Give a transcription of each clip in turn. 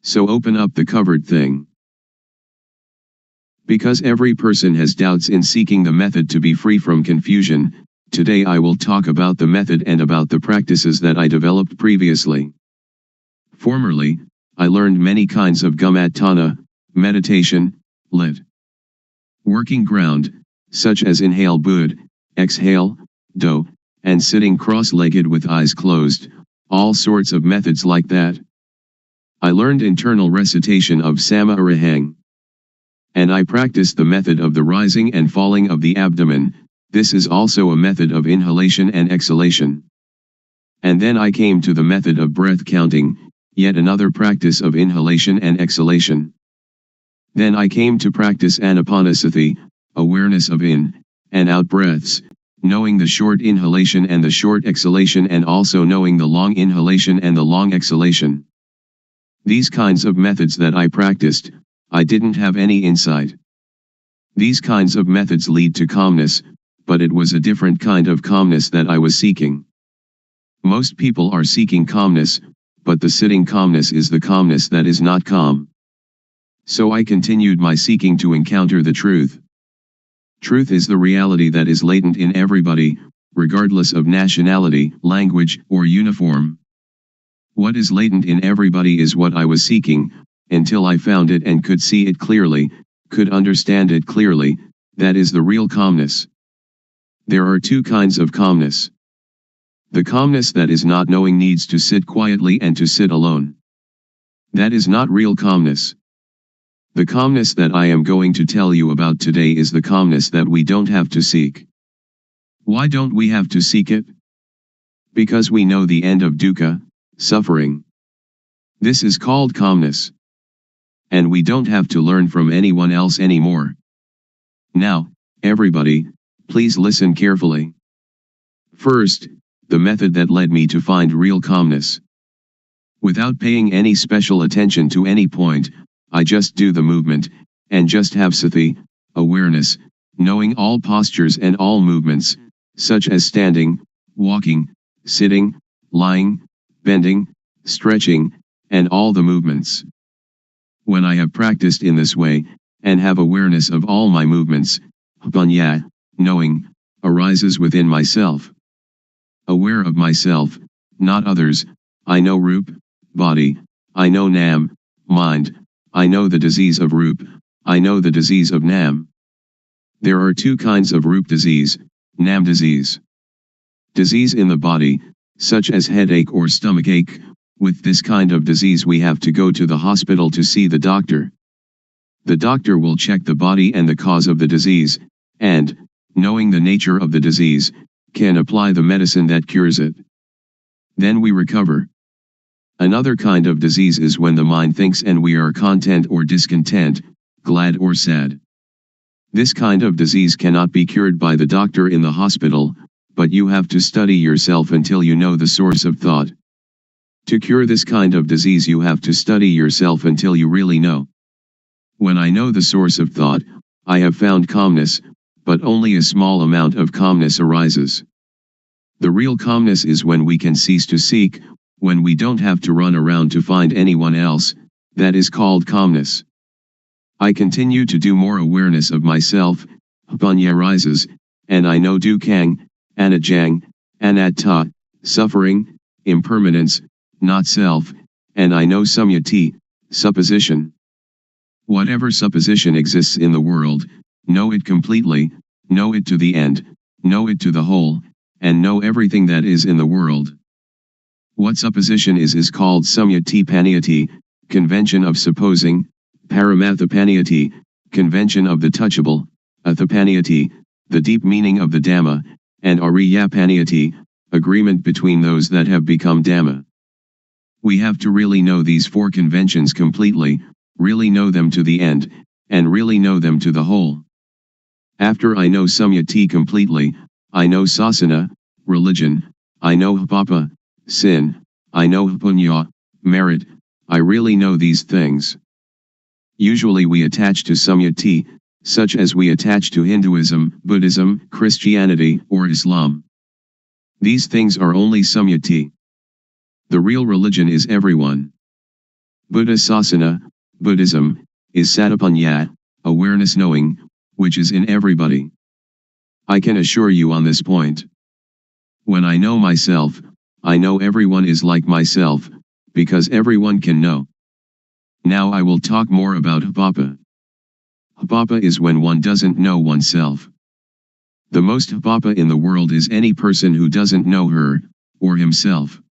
So open up the covered thing. Because every person has doubts in seeking the method to be free from confusion, today I will talk about the method and about the practices that I developed previously. Formerly, I learned many kinds of gumatana, meditation, lit. Working ground, such as inhale bud, exhale, do, and sitting cross-legged with eyes closed, all sorts of methods like that. I learned internal recitation of Sama Arahang. And I practiced the method of the rising and falling of the abdomen. This is also a method of inhalation and exhalation. And then I came to the method of breath counting, yet another practice of inhalation and exhalation. Then I came to practice anapanasati, awareness of in and out breaths, knowing the short inhalation and the short exhalation, and also knowing the long inhalation and the long exhalation. These kinds of methods that I practiced, I didn't have any insight. These kinds of methods lead to calmness, but it was a different kind of calmness that I was seeking. Most people are seeking calmness, but the sitting calmness is the calmness that is not calm. So I continued my seeking to encounter the truth. Truth is the reality that is latent in everybody, regardless of nationality, language, or uniform. What is latent in everybody is what I was seeking, until I found it and could see it clearly, could understand it clearly. That is the real calmness. There are two kinds of calmness. The calmness that is not knowing needs to sit quietly and to sit alone. That is not real calmness. The calmness that I am going to tell you about today is the calmness that we don't have to seek. Why don't we have to seek it? Because we know the end of dukkha, suffering. This is called calmness. And we don't have to learn from anyone else anymore. Now, everybody, please listen carefully. First, the method that led me to find real calmness. Without paying any special attention to any point, I just do the movement, and just have sati, awareness, knowing all postures and all movements, such as standing, walking, sitting, lying, bending, stretching, and all the movements. When I have practiced in this way, and have awareness of all my movements, panya, knowing, arises within myself. Aware of myself, not others, I know rup, body, I know nam, mind, I know the disease of rup, I know the disease of nam. There are two kinds of rup disease, nam disease. Disease in the body, such as headache or stomachache. With this kind of disease we have to go to the hospital to see the doctor. The doctor will check the body and the cause of the disease, and, knowing the nature of the disease, can apply the medicine that cures it. Then we recover. Another kind of disease is when the mind thinks and we are content or discontent, glad or sad. This kind of disease cannot be cured by the doctor in the hospital, but you have to study yourself until you know the source of thought. To cure this kind of disease you have to study yourself until you really know. When I know the source of thought, I have found calmness, but only a small amount of calmness arises. The real calmness is when we can cease to seek, when we don't have to run around to find anyone else. That is called calmness. I continue to do more awareness of myself, panya rises, and I know dukkang, anajang, anatta, suffering, impermanence, not self, and I know samyati, supposition. Whatever supposition exists in the world, know it completely, know it to the end, know it to the whole, and know everything that is in the world. What supposition is called samyati paniyati, convention of supposing, paramathapaniyati, convention of the touchable, athapaniyati, the deep meaning of the Dhamma, and ariyapaniyati, agreement between those that have become Dhamma. We have to really know these four conventions completely, really know them to the end, and really know them to the whole. After I know Samyati completely, I know Sasana, religion, I know Papa, sin, I know Punya, merit, I really know these things. Usually we attach to Samyati, such as we attach to Hinduism, Buddhism, Christianity, or Islam. These things are only Samyati. The real religion is everyone. Buddha Sasana, Buddhism, is Satapanya, awareness knowing, which is in everybody. I can assure you on this point. When I know myself, I know everyone is like myself, because everyone can know. Now I will talk more about Hapapa. Hapapa is when one doesn't know oneself. The most Hapapa in the world is any person who doesn't know her, or himself.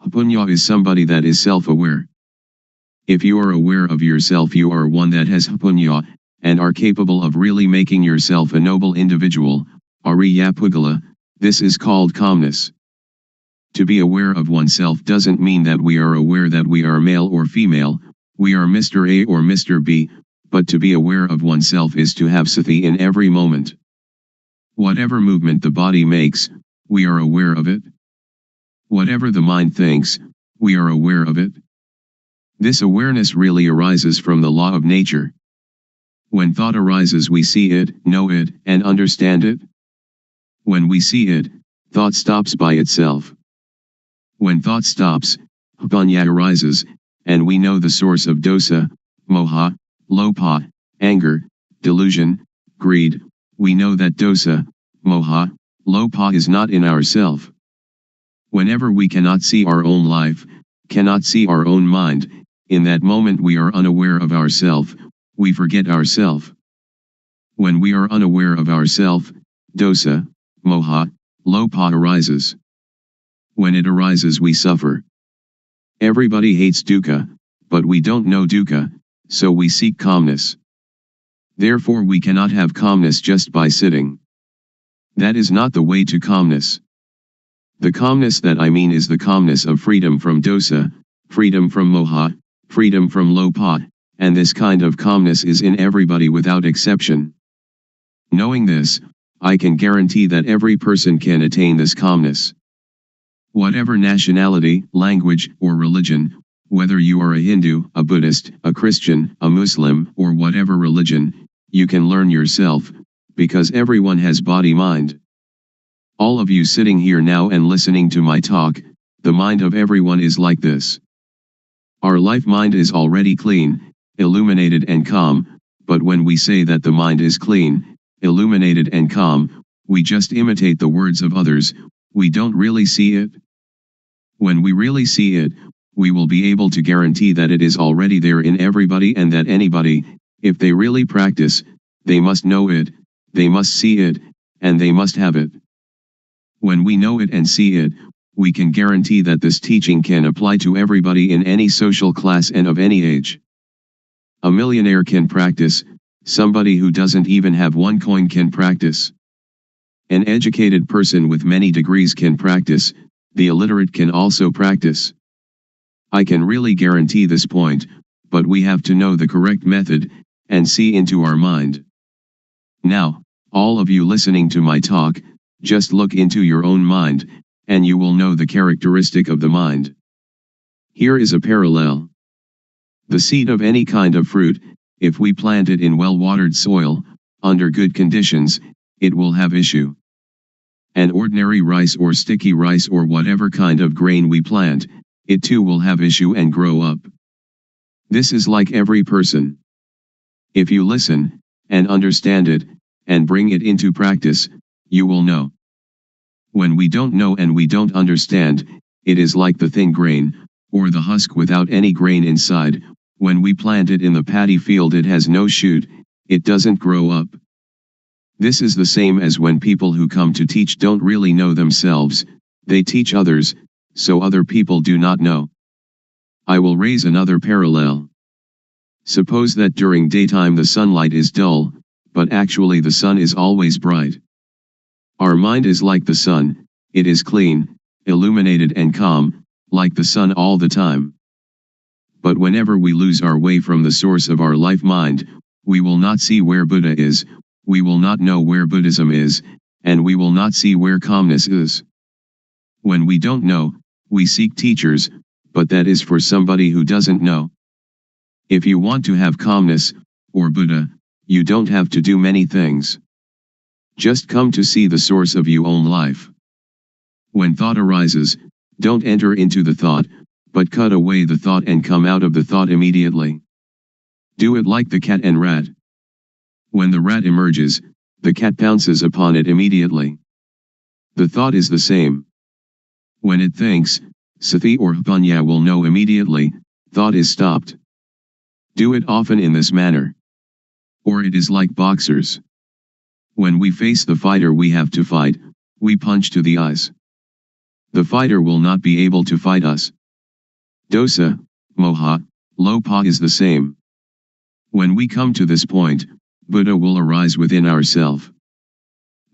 Hapunya is somebody that is self-aware. If you are aware of yourself, you are one that has Hapunya, and are capable of really making yourself a noble individual, Ariyapugala. This is called calmness. To be aware of oneself doesn't mean that we are aware that we are male or female, we are Mr. A or Mr. B, but to be aware of oneself is to have sati in every moment. Whatever movement the body makes, we are aware of it. Whatever the mind thinks, we are aware of it. This awareness really arises from the law of nature. When thought arises, we see it, know it, and understand it. When we see it, thought stops by itself. When thought stops, Hapanya arises, and we know the source of dosa, moha, lopa, anger, delusion, greed. We know that dosa, moha, lopa is not in ourself. Whenever we cannot see our own life, cannot see our own mind, in that moment we are unaware of ourself, we forget ourself. When we are unaware of ourself, dosa, moha, lopa arises. When it arises, we suffer. Everybody hates dukkha, but we don't know dukkha, so we seek calmness. Therefore we cannot have calmness just by sitting. That is not the way to calmness. The calmness that I mean is the calmness of freedom from dosa, freedom from moha, freedom from lopa, and this kind of calmness is in everybody without exception. Knowing this, I can guarantee that every person can attain this calmness. Whatever nationality, language, or religion, whether you are a Hindu, a Buddhist, a Christian, a Muslim, or whatever religion, you can learn yourself, because everyone has body-mind. All of you sitting here now and listening to my talk, the mind of everyone is like this. Our life mind is already clean, illuminated and calm, but when we say that the mind is clean, illuminated and calm, we just imitate the words of others, we don't really see it. When we really see it, we will be able to guarantee that it is already there in everybody and that anybody, if they really practice, they must know it, they must see it, and they must have it. When we know it and see it, we can guarantee that this teaching can apply to everybody in any social class and of any age. A millionaire can practice, somebody who doesn't even have one coin can practice. An educated person with many degrees can practice, the illiterate can also practice. I can really guarantee this point, but we have to know the correct method, and see into our mind. Now, all of you listening to my talk, just look into your own mind, and you will know the characteristic of the mind. Here is a parallel. The seed of any kind of fruit, if we plant it in well-watered soil, under good conditions, it will have issue. An ordinary rice or sticky rice or whatever kind of grain we plant, it too will have issue and grow up. This is like every person. If you listen, and understand it, and bring it into practice, you will know. When we don't know and we don't understand, it is like the thin grain, or the husk without any grain inside. When we plant it in the paddy field, it has no shoot, it doesn't grow up. This is the same as when people who come to teach don't really know themselves, they teach others, so other people do not know. I will raise another parallel. Suppose that during daytime the sunlight is dull, but actually the sun is always bright. Our mind is like the sun, it is clean, illuminated and calm, like the sun all the time. But whenever we lose our way from the source of our life mind, we will not see where Buddha is, we will not know where Buddhism is, and we will not see where calmness is. When we don't know, we seek teachers, but that is for somebody who doesn't know. If you want to have calmness, or Buddha, you don't have to do many things. Just come to see the source of your own life. When thought arises, don't enter into the thought, but cut away the thought and come out of the thought immediately. Do it like the cat and rat. When the rat emerges, the cat pounces upon it immediately. The thought is the same. When it thinks, sati or panya will know immediately, thought is stopped. Do it often in this manner. Or it is like boxers. When we face the fighter we have to fight, we punch to the eyes. The fighter will not be able to fight us. Dosa, moha, lopa is the same. When we come to this point, Buddha will arise within ourself.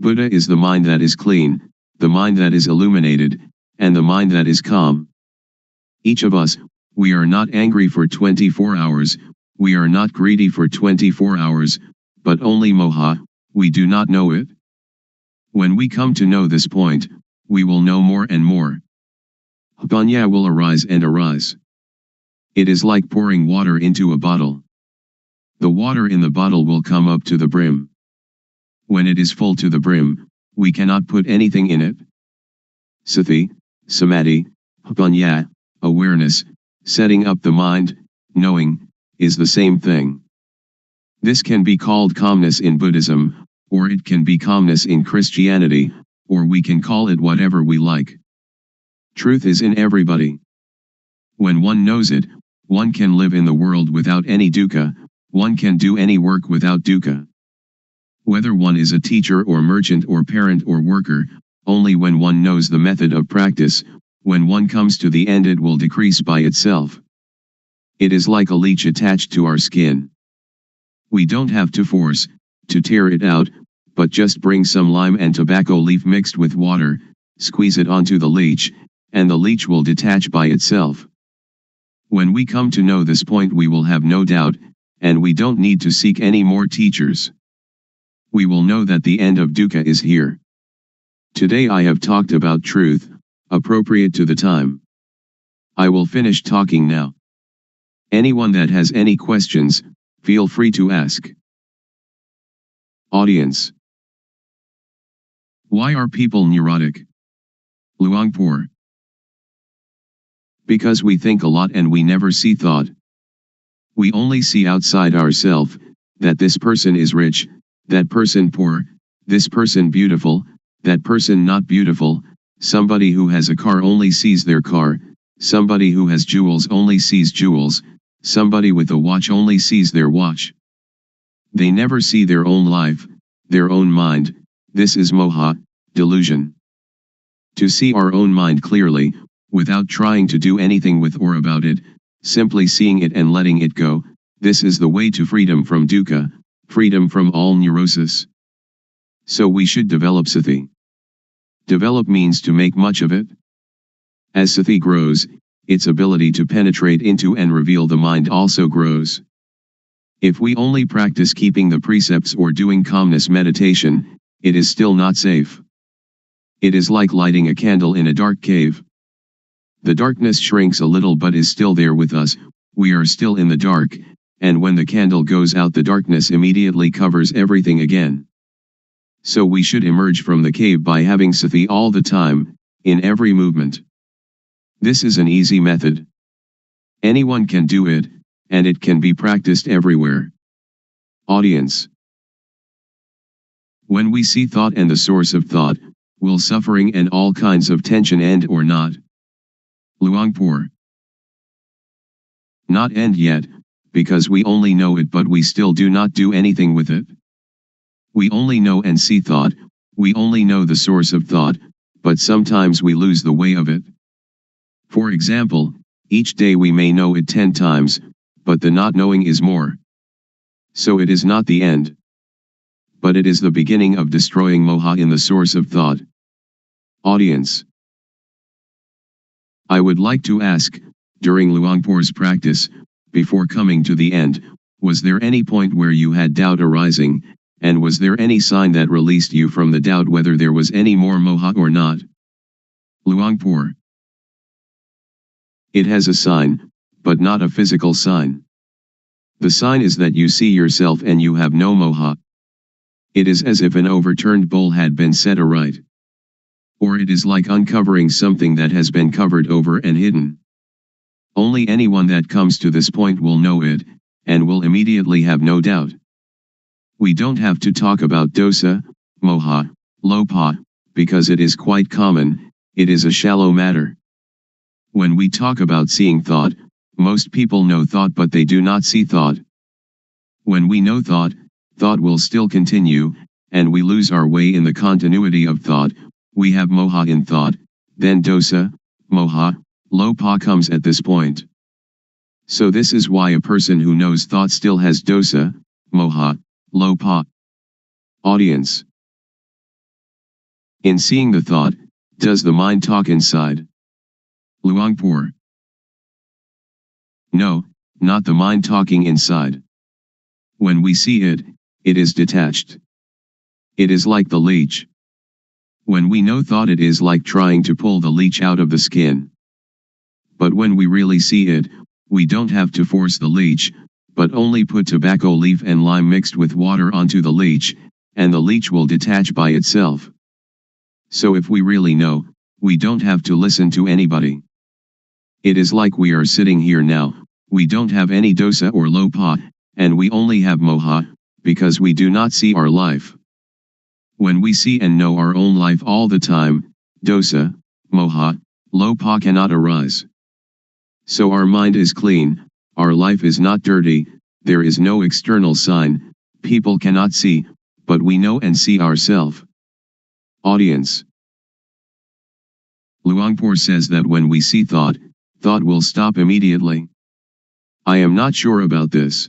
Buddha is the mind that is clean, the mind that is illuminated, and the mind that is calm. Each of us, we are not angry for 24 hours, we are not greedy for 24 hours, but only moha, we do not know it. When we come to know this point, we will know more and more. Panya will arise and arise. It is like pouring water into a bottle. The water in the bottle will come up to the brim. When it is full to the brim, we cannot put anything in it. Sati, samadhi, panya, awareness, setting up the mind, knowing, is the same thing. This can be called calmness in Buddhism, or it can be calmness in Christianity, or we can call it whatever we like. Truth is in everybody. When one knows it, one can live in the world without any dukkha, one can do any work without dukkha. Whether one is a teacher or merchant or parent or worker, only when one knows the method of practice, when one comes to the end it will decrease by itself. It is like a leech attached to our skin. We don't have to force, to tear it out, but just bring some lime and tobacco leaf mixed with water, squeeze it onto the leech, and the leech will detach by itself. When we come to know this point we will have no doubt, and we don't need to seek any more teachers. We will know that the end of dukkha is here. Today I have talked about truth, appropriate to the time. I will finish talking now. Anyone that has any questions, feel free to ask. Audience. Why are people neurotic? Luangpor. Because we think a lot and we never see thought. We only see outside ourselves, that this person is rich, that person poor, this person beautiful, that person not beautiful, somebody who has a car only sees their car, somebody who has jewels only sees jewels, somebody with a watch only sees their watch. They never see their own life, their own mind. This is moha, delusion. To see our own mind clearly, without trying to do anything with or about it, simply seeing it and letting it go, this is the way to freedom from dukkha, freedom from all neurosis. So we should develop sati. Develop means to make much of it. As sati grows, its ability to penetrate into and reveal the mind also grows. If we only practice keeping the precepts or doing calmness meditation, it is still not safe. It is like lighting a candle in a dark cave. The darkness shrinks a little but is still there with us, we are still in the dark, and when the candle goes out the darkness immediately covers everything again. So we should emerge from the cave by having sati all the time, in every movement. This is an easy method. Anyone can do it, and it can be practiced everywhere. Audience. When we see thought and the source of thought, will suffering and all kinds of tension end or not? Luangpor. Not end yet, because we only know it but we still do not do anything with it. We only know and see thought, we only know the source of thought, but sometimes we lose the way of it. For example, each day we may know it 10 times, but the not knowing is more. So it is not the end. But it is the beginning of destroying moha in the source of thought. Audience. I would like to ask, during Luangpor's practice, before coming to the end, was there any point where you had doubt arising, and was there any sign that released you from the doubt whether there was any more moha or not? Luangpor. It has a sign, but not a physical sign. The sign is that you see yourself and you have no moha. It is as if an overturned bowl had been set aright. Or it is like uncovering something that has been covered over and hidden. Only anyone that comes to this point will know it, and will immediately have no doubt. We don't have to talk about dosa, moha, lopa, because it is quite common, it is a shallow matter. When we talk about seeing thought, most people know thought but they do not see thought. When we know thought, thought will still continue, and we lose our way in the continuity of thought. We have moha in thought, then dosa, moha, lopa comes at this point. So this is why a person who knows thought still has dosa, moha, lopa. Audience. In seeing the thought, does the mind talk inside? Luangpor. No, not the mind talking inside. When we see it, it is detached. It is like the leech. When we know thought, it is like trying to pull the leech out of the skin. But when we really see it, we don't have to force the leech, but only put tobacco leaf and lime mixed with water onto the leech, and the leech will detach by itself. So if we really know, we don't have to listen to anybody. It is like we are sitting here now, we don't have any dosa or lopa, and we only have moha, because we do not see our life. When we see and know our own life all the time, dosa, moha, lopa cannot arise. So our mind is clean, our life is not dirty, there is no external sign, people cannot see, but we know and see ourselves. Audience. Luangpor says that when we see thought, thought will stop immediately. I am not sure about this.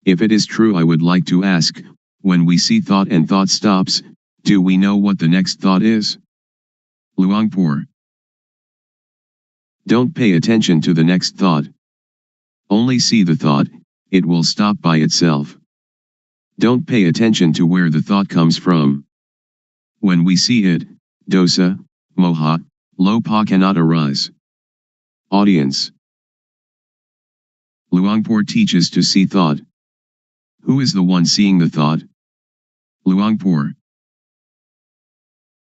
If it is true, I would like to ask, when we see thought and thought stops, do we know what the next thought is? Luangpor. Don't pay attention to the next thought. Only see the thought, it will stop by itself. Don't pay attention to where the thought comes from. When we see it, dosa, moha, lopa cannot arise. Audience. Luangpor teaches to see thought. Who is the one seeing the thought? Luangpor.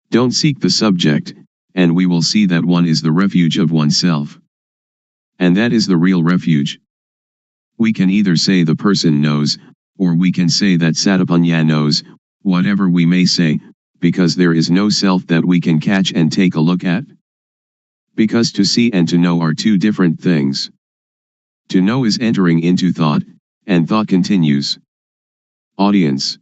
Don't seek the subject, and we will see that one is the refuge of oneself. And that is the real refuge. We can either say the person knows, or we can say that Satapanya knows, whatever we may say, because there is no self that we can catch and take a look at. Because to see and to know are two different things. To know is entering into thought, and thought continues. Audience.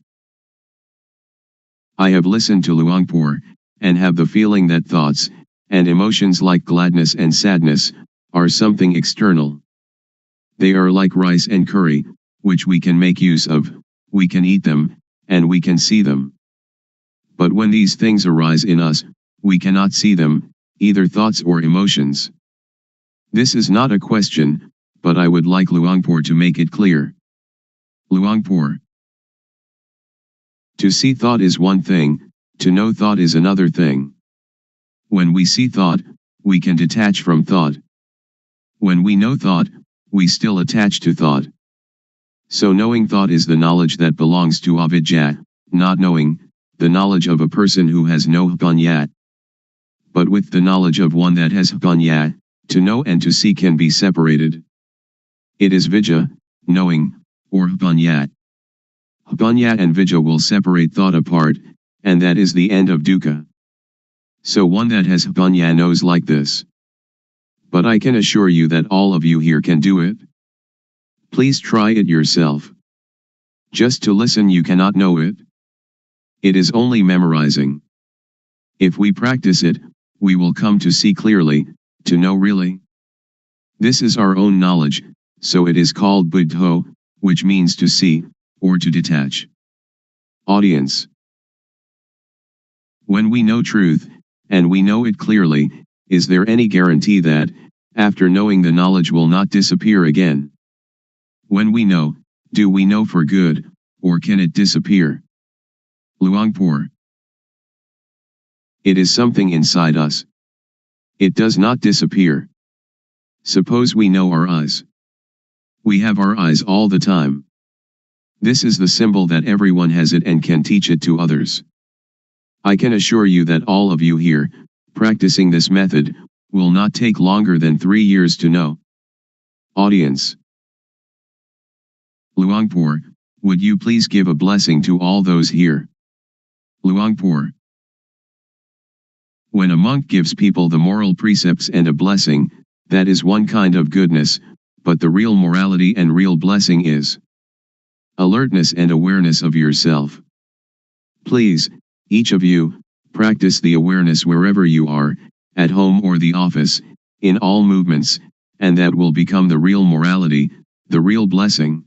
I have listened to Luangpor, and have the feeling that thoughts, and emotions like gladness and sadness, are something external. They are like rice and curry, which we can make use of, we can eat them, and we can see them. But when these things arise in us, we cannot see them, either thoughts or emotions. This is not a question, but I would like Luangpor to make it clear. Luangpor. To see thought is one thing, to know thought is another thing. When we see thought, we can detach from thought. When we know thought, we still attach to thought. So knowing thought is the knowledge that belongs to avidya, not knowing, the knowledge of a person who has no panya. But with the knowledge of one that has panya, to know and to see can be separated. It is vidya, knowing, or panya. Panya and vidya will separate thought apart, and that is the end of dukkha. So one that has panya knows like this. But I can assure you that all of you here can do it. Please try it yourself. Just to listen you cannot know it. It is only memorizing. If we practice it, we will come to see clearly, to know really. This is our own knowledge, so it is called buddho, which means to see, or to detach. Audience. When we know truth, and we know it clearly, is there any guarantee that, after knowing, the knowledge will not disappear again? When we know, do we know for good, or can it disappear? Luangpor. It is something inside us. It does not disappear. Suppose we know our eyes. We have our eyes all the time. This is the symbol that everyone has it and can teach it to others. I can assure you that all of you here, practicing this method, will not take longer than 3 years to know. Audience. Luangpor, would you please give a blessing to all those here? Luangpor. When a monk gives people the moral precepts and a blessing, that is one kind of goodness, but the real morality and real blessing is alertness and awareness of yourself. Please, each of you, practice the awareness wherever you are, at home or the office, in all movements, and that will become the real morality, the real blessing.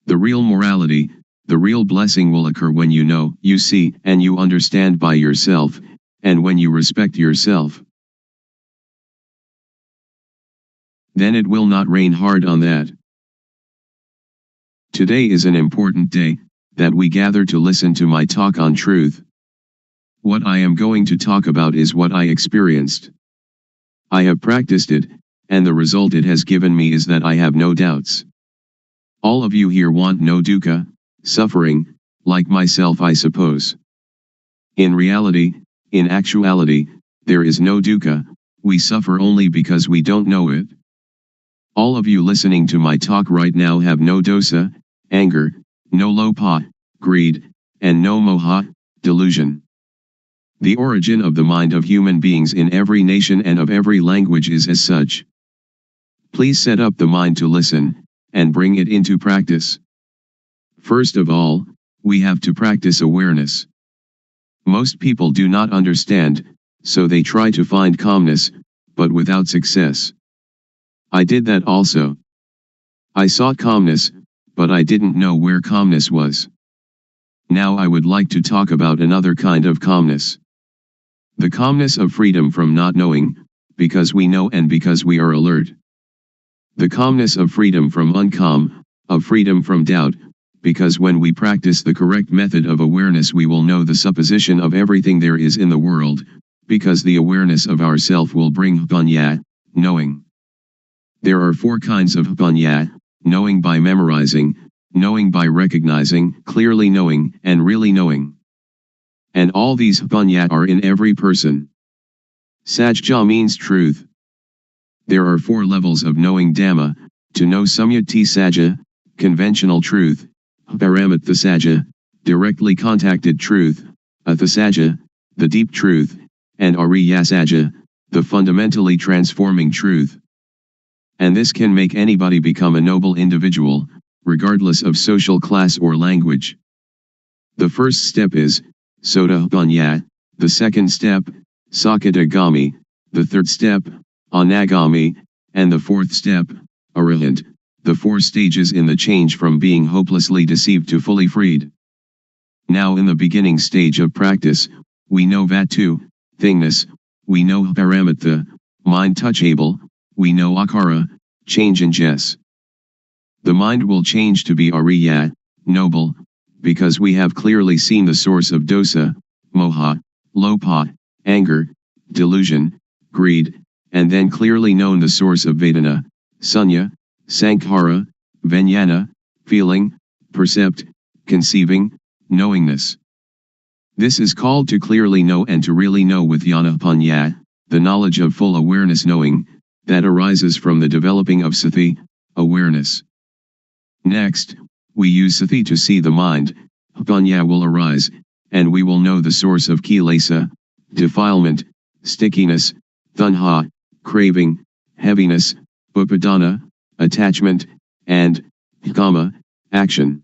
The real morality, the real blessing will occur when you know, you see, and you understand by yourself, and when you respect yourself. Then it will not rain hard on that. Today is an important day, that we gather to listen to my talk on truth. What I am going to talk about is what I experienced. I have practiced it, and the result it has given me is that I have no doubts. All of you here want no dukkha, suffering, like myself, I suppose. In reality, in actuality, there is no dukkha, we suffer only because we don't know it. All of you listening to my talk right now have no dosa, anger, no lopha, greed, and no moha, delusion. The origin of the mind of human beings in every nation and of every language is as such. Please set up the mind to listen, and bring it into practice. First of all, we have to practice awareness. Most people do not understand, so they try to find calmness, but without success. I did that also. I sought calmness, but I didn't know where calmness was. Now I would like to talk about another kind of calmness. The calmness of freedom from not knowing, because we know and because we are alert. The calmness of freedom from uncalm, of freedom from doubt, because when we practice the correct method of awareness we will know the supposition of everything there is in the world, because the awareness of ourself will bring panya, knowing. There are 4 kinds of panya: knowing by memorizing, knowing by recognizing, clearly knowing, and really knowing. And all these panya are in every person. Sajja means truth. There are 4 levels of knowing Dhamma: to know Samyati Sajja, conventional truth; Paramatha Sajja, directly contacted truth; Atha Sajja, the deep truth; and Ariya Sajja, the fundamentally transforming truth. And this can make anybody become a noble individual, regardless of social class or language. The first step is Sotapanya, the second step, Sakadagami, the third step, Anagami, and the fourth step, Arahant, the 4 stages in the change from being hopelessly deceived to fully freed. Now in the beginning stage of practice, we know Vatu, thingness, we know Paramatha, mind touchable, we know Akara, change in Jess. The mind will change to be Ariya, noble, because we have clearly seen the source of dosa, moha, lopha, anger, delusion, greed, and then clearly known the source of Vedana, sunya, sankhara, vijnana, feeling, percept, conceiving, knowingness. This is called to clearly know and to really know with jnana-panya, the knowledge of full awareness knowing, that arises from the developing of sati, awareness. Next, we use sati to see the mind, panya will arise, and we will know the source of kilesa, defilement, stickiness, tanha, craving, heaviness, upadana, attachment, and kama, action.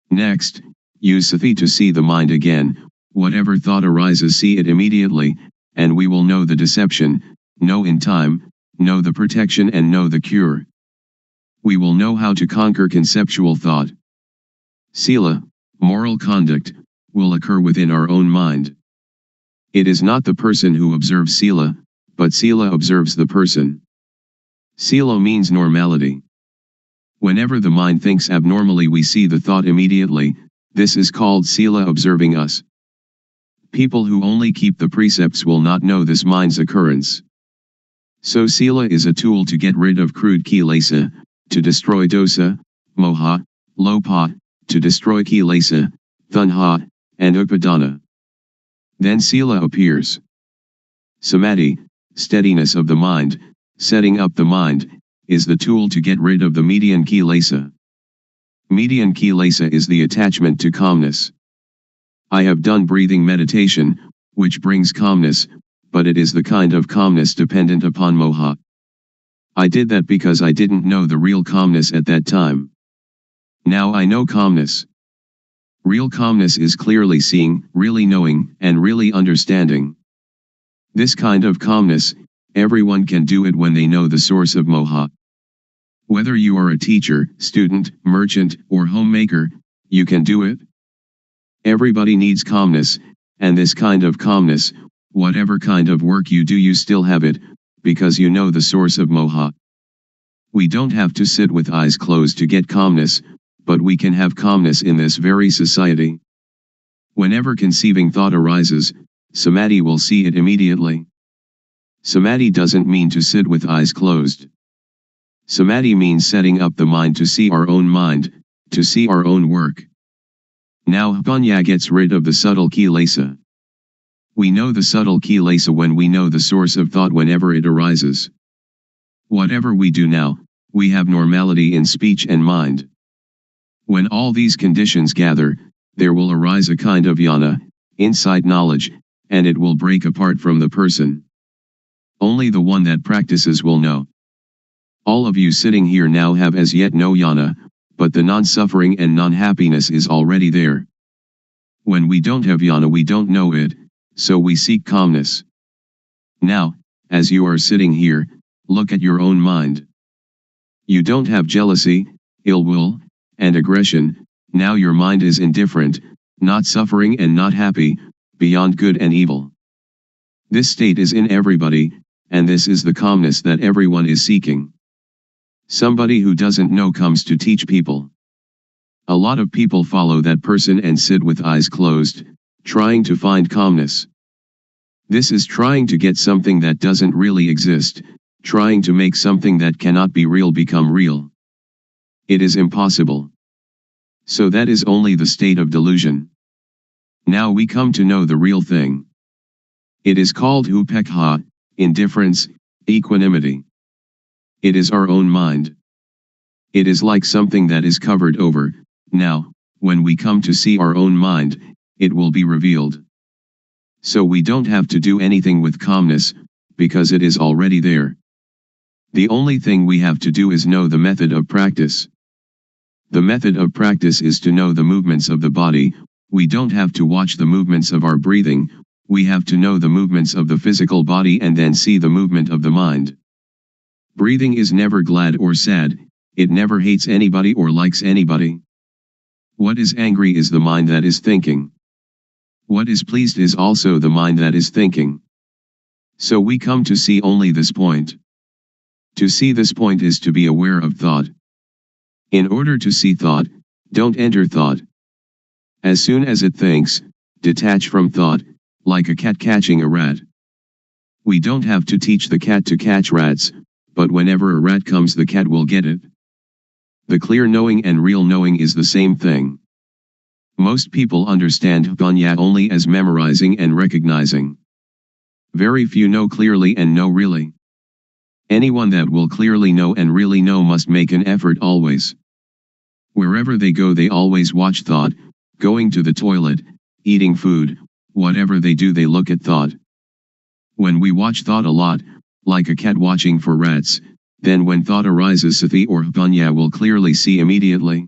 Next, use sati to see the mind again, whatever thought arises see it immediately, and we will know the deception, know in time, know the protection and know the cure. We will know how to conquer conceptual thought. Sila, moral conduct, will occur within our own mind. It is not the person who observes sila, but sila observes the person. Sila means normality. Whenever the mind thinks abnormally, we see the thought immediately. This is called sila observing us. People who only keep the precepts will not know this mind's occurrence. So sila is a tool to get rid of crude kilesa, to destroy dosa, moha, lopa, to destroy kilesa, tanha, and upadana. Then sila appears. Samadhi, steadiness of the mind, setting up the mind, is the tool to get rid of the median kilesa. Median kilesa is the attachment to calmness. I have done breathing meditation, which brings calmness, but it is the kind of calmness dependent upon moha. I did that because I didn't know the real calmness at that time. Now I know calmness. Real calmness is clearly seeing, really knowing, and really understanding. This kind of calmness, everyone can do it when they know the source of moha. Whether you are a teacher, student, merchant, or homemaker, you can do it. Everybody needs calmness, and this kind of calmness, whatever kind of work you do, you still have it, because you know the source of moha. We don't have to sit with eyes closed to get calmness, but we can have calmness in this very society. Whenever conceiving thought arises, samadhi will see it immediately. Samadhi doesn't mean to sit with eyes closed. Samadhi means setting up the mind to see our own mind, to see our own work. Now panya gets rid of the subtle kilesa. We know the subtle kilesa when we know the source of thought whenever it arises. Whatever we do now, we have normality in speech and mind. When all these conditions gather, there will arise a kind of jnana, insight knowledge, and it will break apart from the person. Only the one that practices will know. All of you sitting here now have as yet no jnana, but the non-suffering and non-happiness is already there. When we don't have jnana, we don't know it, so we seek calmness. Now, as you are sitting here, look at your own mind. You don't have jealousy, ill will, and aggression. Now your mind is indifferent, not suffering and not happy, beyond good and evil. This state is in everybody, and this is the calmness that everyone is seeking. Somebody who doesn't know comes to teach people. A lot of people follow that person and sit with eyes closed, trying to find calmness. This is trying to get something that doesn't really exist, trying to make something that cannot be real become real. It is impossible. So that is only the state of delusion. Now we come to know the real thing. It is called upekha, indifference, equanimity. It is our own mind. It is like something that is covered over. Now, when we come to see our own mind, it will be revealed. So we don't have to do anything with calmness, because it is already there. The only thing we have to do is know the method of practice. The method of practice is to know the movements of the body. We don't have to watch the movements of our breathing, we have to know the movements of the physical body and then see the movement of the mind. Breathing is never glad or sad, it never hates anybody or likes anybody. What is angry is the mind that is thinking. What is pleased is also the mind that is thinking. So we come to see only this point. To see this point is to be aware of thought. In order to see thought, don't enter thought. As soon as it thinks, detach from thought, like a cat catching a rat. We don't have to teach the cat to catch rats, but whenever a rat comes the cat will get it. The clear knowing and real knowing is the same thing. Most people understand panya only as memorizing and recognizing. Very few know clearly and know really. Anyone that will clearly know and really know must make an effort always. Wherever they go they always watch thought, going to the toilet, eating food, whatever they do they look at thought. When we watch thought a lot, like a cat watching for rats, then when thought arises sati or panya will clearly see immediately.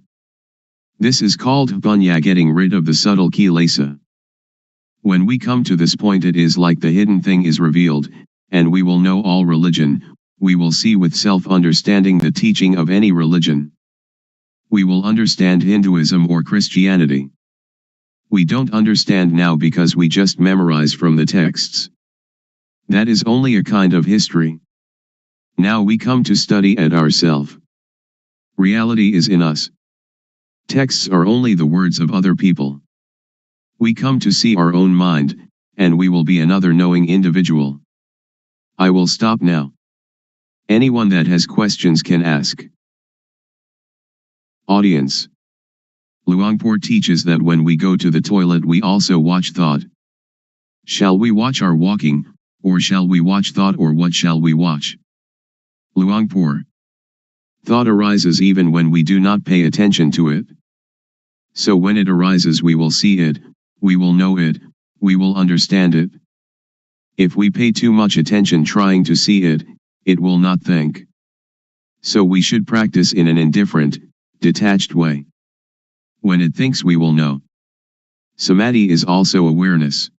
This is called panya, getting rid of the subtle kilesa. When we come to this point it is like the hidden thing is revealed, and we will know all religion, we will see with self-understanding the teaching of any religion. We will understand Hinduism or Christianity. We don't understand now because we just memorize from the texts. That is only a kind of history. Now we come to study at ourself. Reality is in us. Texts are only the words of other people. We come to see our own mind, and we will be another knowing individual. I will stop now. Anyone that has questions can ask. Audience. Luangpor teaches that when we go to the toilet we also watch thought. Shall we watch our walking, or shall we watch thought, or what shall we watch? Luangpor. Thought arises even when we do not pay attention to it. So when it arises we will see it, we will know it, we will understand it. If we pay too much attention trying to see it, it will not think. So we should practice in an indifferent, detached way. When it thinks we will know. Samadhi is also awareness.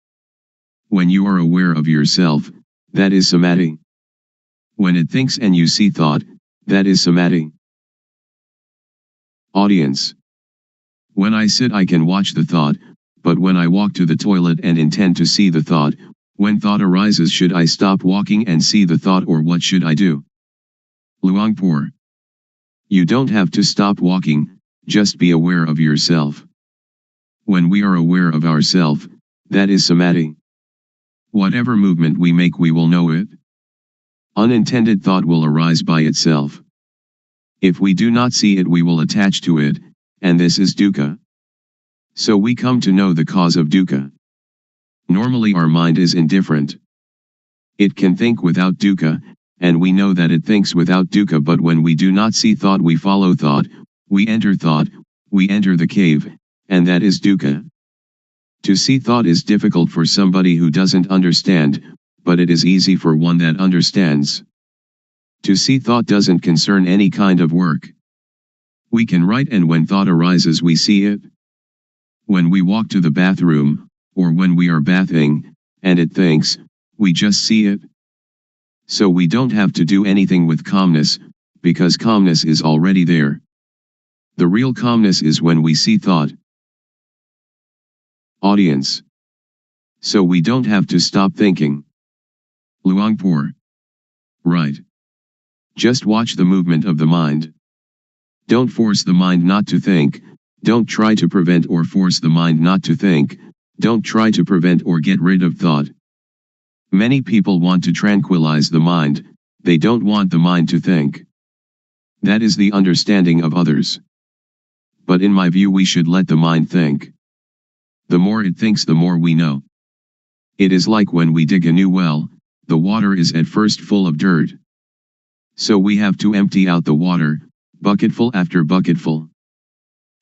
When you are aware of yourself, that is samadhi. When it thinks and you see thought, that is samadhi. Audience. When I sit I can watch the thought, but when I walk to the toilet and intend to see the thought, when thought arises should I stop walking and see the thought, or what should I do? Luangpor. You don't have to stop walking, just be aware of yourself. When we are aware of ourself, that is samadhi. Whatever movement we make we will know it. Unintended thought will arise by itself. If we do not see it we will attach to it, and this is dukkha. So we come to know the cause of dukkha. Normally our mind is indifferent. It can think without dukkha, and we know that it thinks without dukkha, but when we do not see thought we follow thought, we enter the cave, and that is dukkha. To see thought is difficult for somebody who doesn't understand, but it is easy for one that understands. To see thought doesn't concern any kind of work. We can write, and when thought arises we see it. When we walk to the bathroom, or when we are bathing, and it thinks, we just see it. So we don't have to do anything with calmness, because calmness is already there. The real calmness is when we see thought. Audience. So we don't have to stop thinking. Luangpor. Right. Just watch the movement of the mind. Don't force the mind not to think, don't try to prevent or force the mind not to think, don't try to prevent or get rid of thought. Many people want to tranquilize the mind, they don't want the mind to think. That is the understanding of others. But in my view we should let the mind think. The more it thinks the more we know. It is like when we dig a new well, the water is at first full of dirt. So we have to empty out the water, bucketful after bucketful.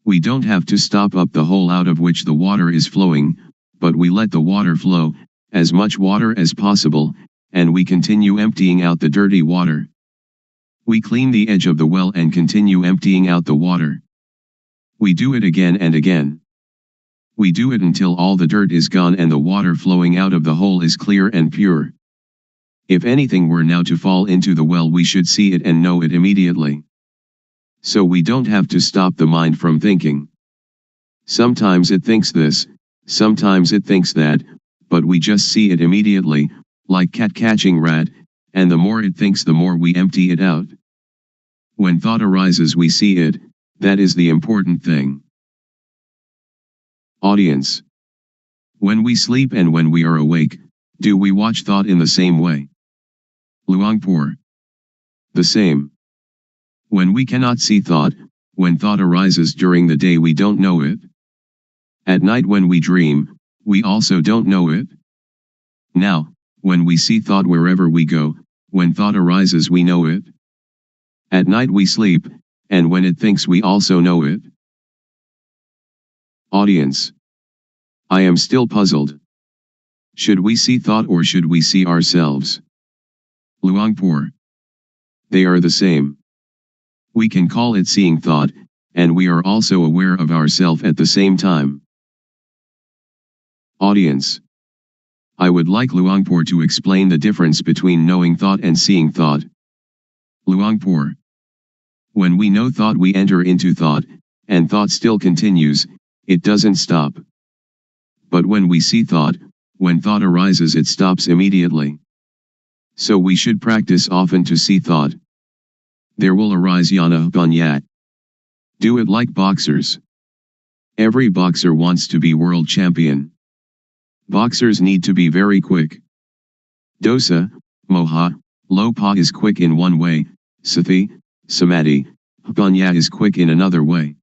We don't have to stop up the hole out of which the water is flowing, but we let the water flow, as much water as possible, and we continue emptying out the dirty water. We clean the edge of the well and continue emptying out the water. We do it again and again. We do it until all the dirt is gone and the water flowing out of the hole is clear and pure. If anything were now to fall into the well we should see it and know it immediately. So we don't have to stop the mind from thinking. Sometimes it thinks this, sometimes it thinks that, but we just see it immediately, like cat catching rat, and the more it thinks the more we empty it out. When thought arises we see it, that is the important thing. Audience. When we sleep and when we are awake, do we watch thought in the same way? Luangpor. The same. When we cannot see thought, when thought arises during the day we don't know it. At night when we dream, we also don't know it. Now, when we see thought wherever we go, when thought arises we know it. At night we sleep, and when it thinks we also know it. Audience. I am still puzzled. Should we see thought or should we see ourselves? Luangpor. They are the same. We can call it seeing thought, and we are also aware of ourself at the same time. Audience. I would like Luangpor to explain the difference between knowing thought and seeing thought. Luangpor. When we know thought we enter into thought, and thought still continues, it doesn't stop. But when we see thought, when thought arises it stops immediately. So we should practice often to see thought. There will arise yana banya. Do it like boxers. Every boxer wants to be world champion. Boxers need to be very quick. Dosa, moha, lopa is quick in one way, sati, samadhi, banya is quick in another way.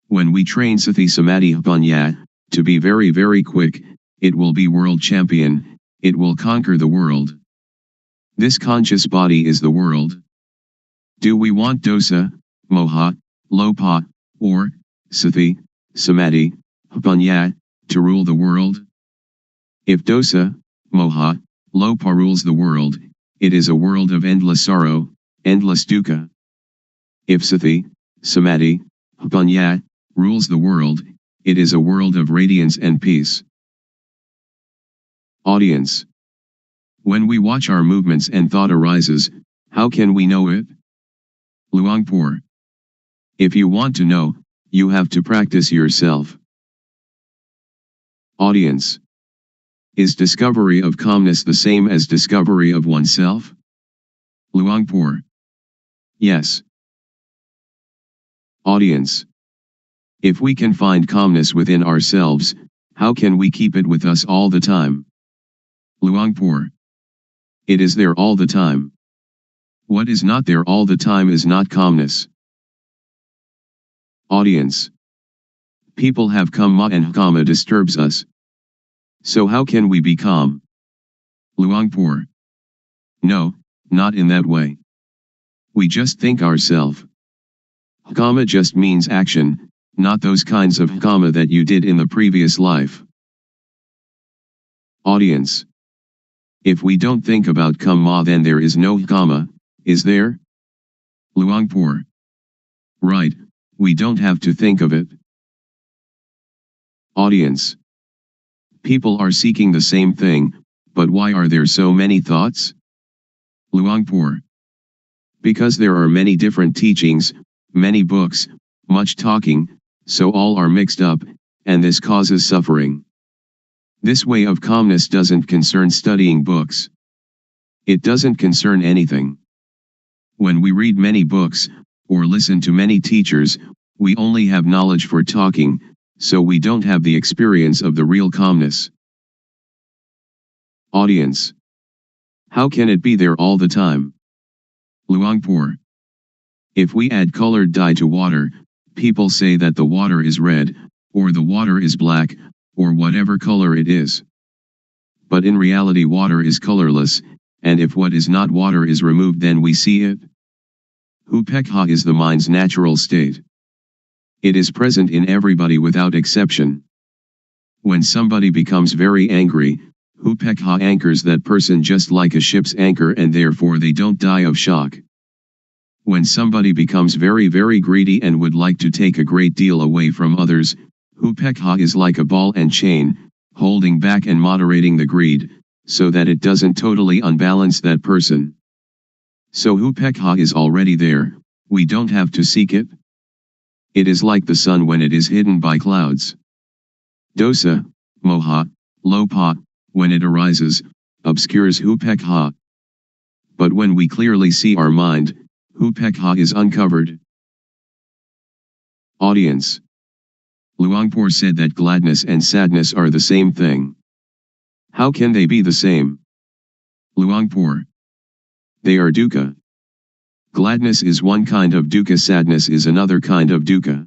When we train sati samadhi banya, to be very very quick, it will be world champion, it will conquer the world. This conscious body is the world. Do we want dosa, moha, lopa, or sati, samadhi, banya, to rule the world? If dosa, moha, lopa rules the world, it is a world of endless sorrow, endless dukkha. If sati, samadhi, banya, rules the world, it is a world of radiance and peace. Audience. When we watch our movements and thought arises, how can we know it? Luangpor. If you want to know, you have to practice yourself. Audience. Is discovery of calmness the same as discovery of oneself? Luangpor. Yes. Audience. If we can find calmness within ourselves, how can we keep it with us all the time? Luangpor. It is there all the time. What is not there all the time is not calmness. Audience. People have kamma and kamma disturbs us. So how can we be calm? Luangpor. No, not in that way. We just think ourselves. Kamma just means action, not those kinds of kamma that you did in the previous life. Audience. If we don't think about kamma then there is no kamma, is there? Luangpor. Right, we don't have to think of it. Audience. People are seeking the same thing, but why are there so many thoughts? Luangpor. Because there are many different teachings, many books, much talking, so all are mixed up, and this causes suffering. This way of calmness doesn't concern studying books. It doesn't concern anything. When we read many books, or listen to many teachers, we only have knowledge for talking, so we don't have the experience of the real calmness. Audience. How can it be there all the time? Luangpor. If we add colored dye to water, people say that the water is red, or the water is black, or whatever color it is. But in reality water is colorless, and if what is not water is removed then we see it. Upekha is the mind's natural state. It is present in everybody without exception. When somebody becomes very angry, upekha anchors that person just like a ship's anchor and therefore they don't die of shock. When somebody becomes very very greedy and would like to take a great deal away from others, upekha is like a ball and chain, holding back and moderating the greed, so that it doesn't totally unbalance that person. So upekha is already there, we don't have to seek it. It is like the sun when it is hidden by clouds. Dosa, moha, lopa, when it arises, obscures upekha. But when we clearly see our mind, upekha is uncovered. Audience. Luangpor said that gladness and sadness are the same thing. How can they be the same? Luangpor. They are dukkha. Gladness is one kind of dukkha, sadness is another kind of dukkha.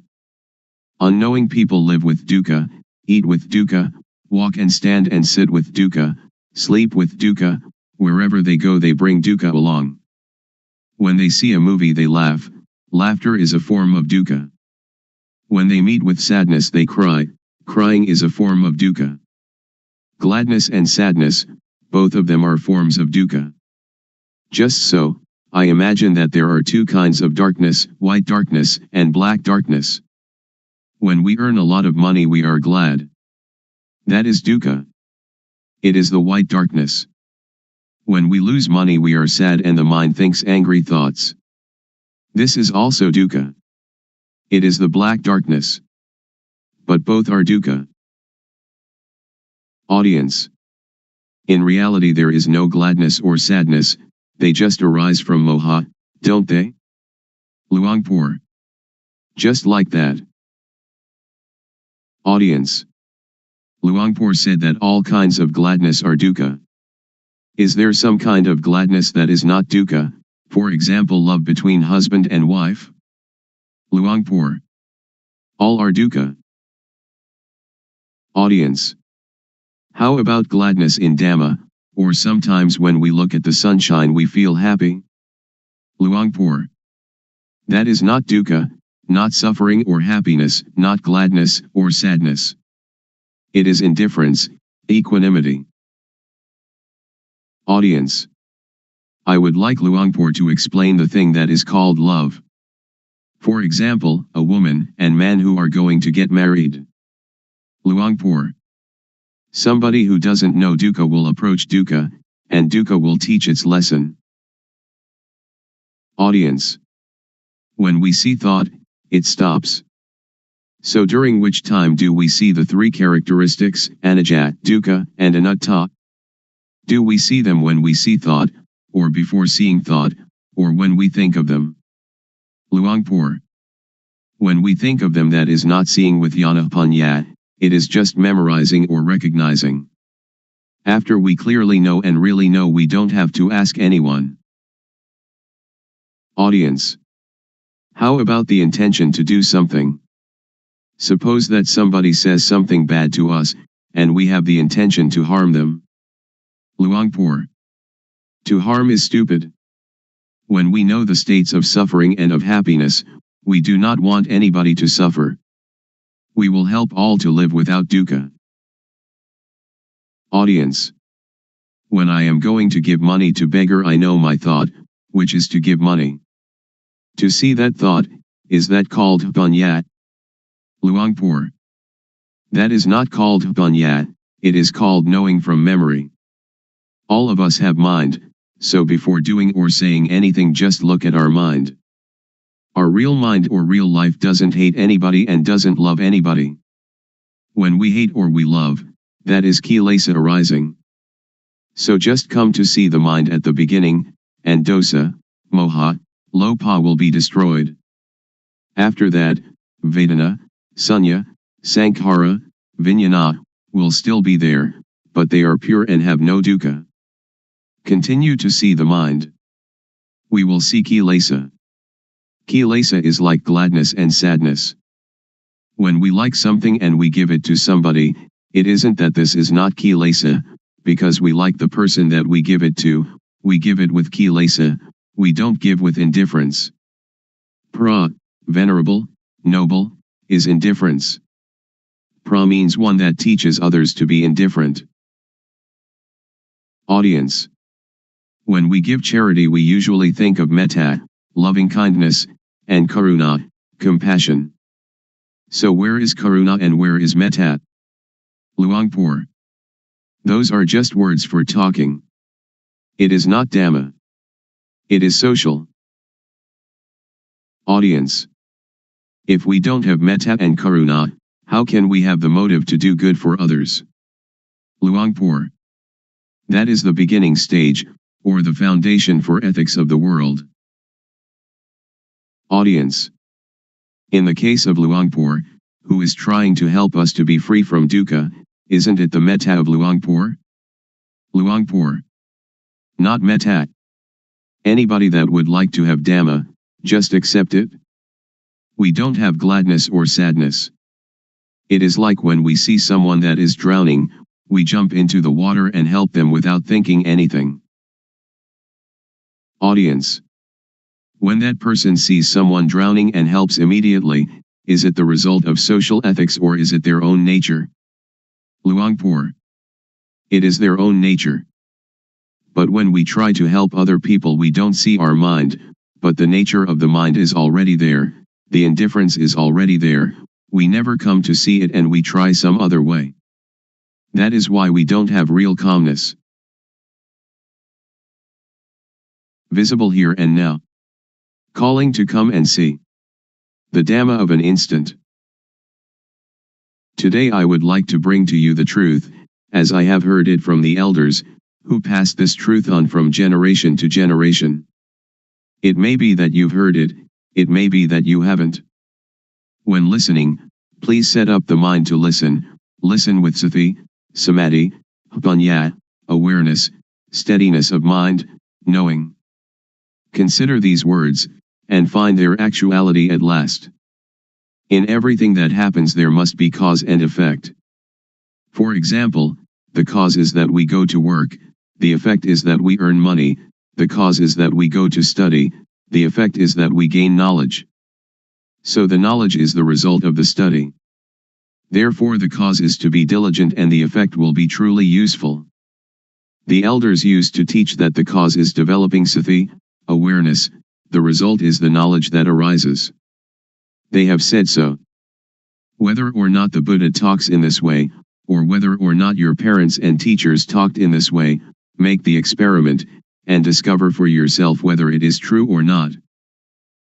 Unknowing people live with dukkha, eat with dukkha, walk and stand and sit with dukkha, sleep with dukkha, wherever they go they bring dukkha along. When they see a movie they laugh, laughter is a form of dukkha. When they meet with sadness they cry, crying is a form of dukkha. Gladness and sadness, both of them are forms of dukkha. Just so, I imagine that there are two kinds of darkness, white darkness and black darkness. When we earn a lot of money we are glad. That is dukkha. It is the white darkness. When we lose money we are sad and the mind thinks angry thoughts. This is also dukkha. It is the black darkness. But both are dukkha. Audience. In reality there is no gladness or sadness, they just arise from moha, don't they? Luangpor. Just like that. Audience. Luangpor said that all kinds of gladness are dukkha. Is there some kind of gladness that is not dukkha, for example love between husband and wife? Luangpor. All are dukkha. Audience. How about gladness in Dhamma, or sometimes when we look at the sunshine we feel happy? Luangpor. That is not dukkha, not suffering or happiness, not gladness or sadness. It is indifference, equanimity. Audience. I would like Luangpor to explain the thing that is called love. For example, a woman and man who are going to get married. Luangpor. Somebody who doesn't know dukkha will approach dukkha, and dukkha will teach its lesson. Audience. When we see thought, it stops. So during which time do we see the three characteristics, anicca, dukkha, and anatta? Do we see them when we see thought, or before seeing thought, or when we think of them? Luangpor. When we think of them that is not seeing with jnana-panya, it is just memorizing or recognizing. After we clearly know and really know we don't have to ask anyone. Audience. How about the intention to do something? Suppose that somebody says something bad to us, and we have the intention to harm them. Luangpor. To harm is stupid. When we know the states of suffering and of happiness, we do not want anybody to suffer. We will help all to live without dukkha. Audience. When I am going to give money to beggar I know my thought, which is to give money. To see that thought, is that called panya? Luangpor. That is not called panya, it is called knowing from memory. All of us have mind, so before doing or saying anything just look at our mind. Our real mind or real life doesn't hate anybody and doesn't love anybody. When we hate or we love, that is kilesa arising. So just come to see the mind at the beginning, and dosa, moha, lopa will be destroyed. After that, Vedana, Sunya, Sankhara, Vijnana, will still be there, but they are pure and have no dukkha. Continue to see the mind. We will see kilesa. Kilesa is like gladness and sadness. When we like something and we give it to somebody, it isn't that this is not kilesa, because we like the person that we give it to, we give it with kilesa, we don't give with indifference. Pra, venerable, noble, is indifference. Pra means one that teaches others to be indifferent. Audience. When we give charity we usually think of metta, loving kindness, and karuna, compassion. So where is karuna and where is metta? Luangpor. Those are just words for talking. It is not Dhamma. It is social. Audience. If we don't have metta and karuna, how can we have the motive to do good for others? Luangpor. That is the beginning stage, or the foundation for ethics of the world. Audience. In the case of Luangpor, who is trying to help us to be free from dukkha, isn't it the metta of Luangpor? Luangpor. Not metta. Anybody that would like to have Dhamma, just accept it. We don't have gladness or sadness. It is like when we see someone that is drowning, we jump into the water and help them without thinking anything. Audience. When that person sees someone drowning and helps immediately, is it the result of social ethics or is it their own nature? Luangpor. It is their own nature. But when we try to help other people we don't see our mind, but the nature of the mind is already there, the indifference is already there, we never come to see it and we try some other way. That is why we don't have real calmness. Visible here and now. Calling to come and see. The Dhamma of an instant. Today I would like to bring to you the truth, as I have heard it from the elders, who passed this truth on from generation to generation. It may be that you've heard it, it may be that you haven't. When listening, please set up the mind to listen. Listen with sati, samadhi, panya, awareness, steadiness of mind, knowing. Consider these words, and find their actuality at last. In everything that happens there must be cause and effect. For example, the cause is that we go to work, the effect is that we earn money, the cause is that we go to study, the effect is that we gain knowledge. So the knowledge is the result of the study. Therefore the cause is to be diligent and the effect will be truly useful. The elders used to teach that the cause is developing sati, awareness, the result is the knowledge that arises. They have said so. Whether or not the Buddha talks in this way, or whether or not your parents and teachers talked in this way, make the experiment, and discover for yourself whether it is true or not.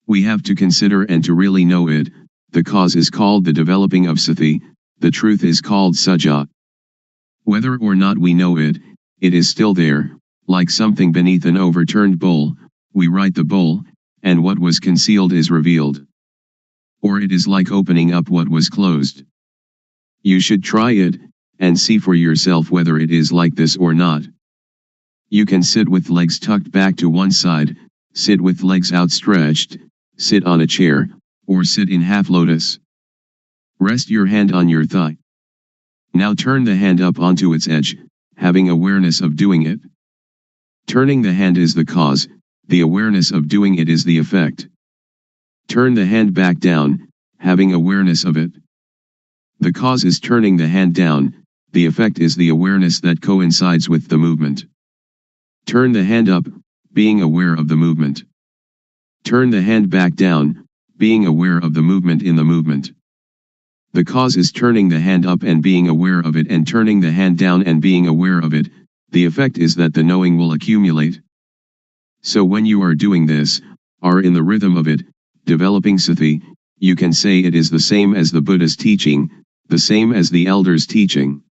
We have to consider and to really know it. The cause is called the developing of sati, the truth is called sajja. Whether or not we know it, it is still there, like something beneath an overturned bowl, we right the bowl, and what was concealed is revealed. Or it is like opening up what was closed. You should try it, and see for yourself whether it is like this or not. You can sit with legs tucked back to one side, sit with legs outstretched, sit on a chair, or sit in half lotus. Rest your hand on your thigh. Now turn the hand up onto its edge, having awareness of doing it. Turning the hand is the cause, the awareness of doing it is the effect. Turn the hand back down, having awareness of it. The cause is turning the hand down, the effect is the awareness that coincides with the movement. Turn the hand up, being aware of the movement. Turn the hand back down, being aware of the movement in the movement. The cause is turning the hand up and being aware of it and turning the hand down and being aware of it, the effect is that the knowing will accumulate. So when you are doing this, are in the rhythm of it, developing sati, you can say it is the same as the Buddha's teaching, the same as the elders' teaching.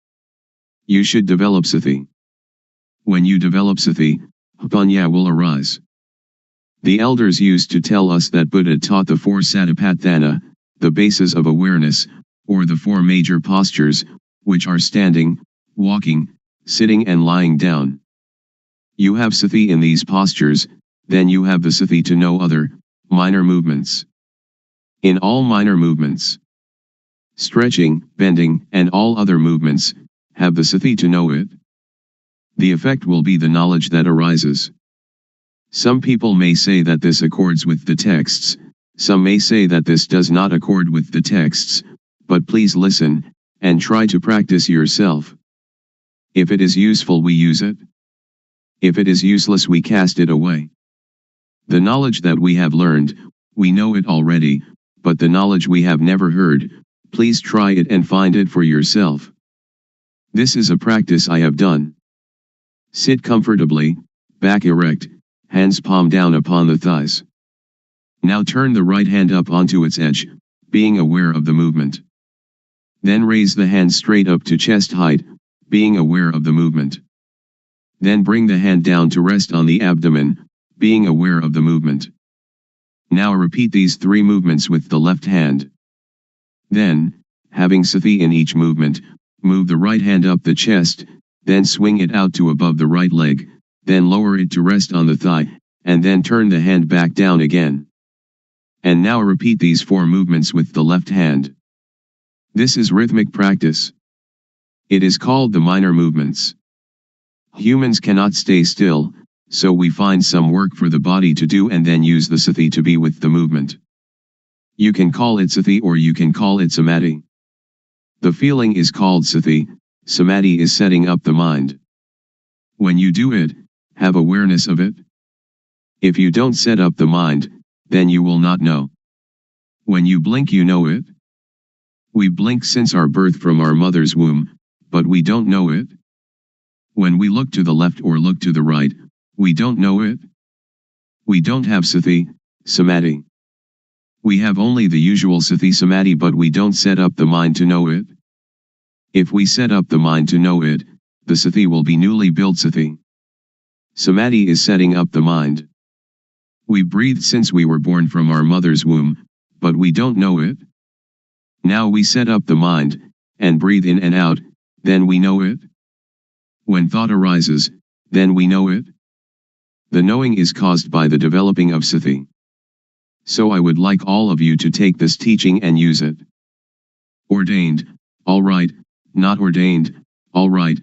You should develop sati. When you develop sati, panya will arise. The elders used to tell us that Buddha taught the four satipatthana, the bases of awareness, or the four major postures, which are standing, walking, sitting and lying down. You have sati in these postures, then you have the sati to know other, minor movements. In all minor movements, stretching, bending, and all other movements, have the sati to know it. The effect will be the knowledge that arises. Some people may say that this accords with the texts, some may say that this does not accord with the texts, but please listen, and try to practice yourself. If it is useful we use it. If it is useless we cast it away. The knowledge that we have learned, we know it already, but the knowledge we have never heard, please try it and find it for yourself. This is a practice I have done. Sit comfortably, back erect, hands palm down upon the thighs. Now turn the right hand up onto its edge, being aware of the movement. Then raise the hand straight up to chest height, being aware of the movement. Then bring the hand down to rest on the abdomen, being aware of the movement. Now repeat these three movements with the left hand. Then, having sati in each movement, move the right hand up the chest, then swing it out to above the right leg, then lower it to rest on the thigh, and then turn the hand back down again. And now repeat these four movements with the left hand. This is rhythmic practice. It is called the minor movements. Humans cannot stay still, so we find some work for the body to do and then use the sati to be with the movement. You can call it sati or you can call it samadhi. The feeling is called sati, samadhi is setting up the mind. When you do it, have awareness of it. If you don't set up the mind, then you will not know. When you blink you know it. We blink since our birth from our mother's womb, but we don't know it. When we look to the left or look to the right, we don't know it. We don't have sati, samadhi. We have only the usual sati samadhi but we don't set up the mind to know it. If we set up the mind to know it, the sati will be newly built sati. Samadhi is setting up the mind. We breathe since we were born from our mother's womb, but we don't know it. Now we set up the mind, and breathe in and out, then we know it. When thought arises, then we know it. The knowing is caused by the developing of sati. So I would like all of you to take this teaching and use it. Ordained, all right, not ordained, all right,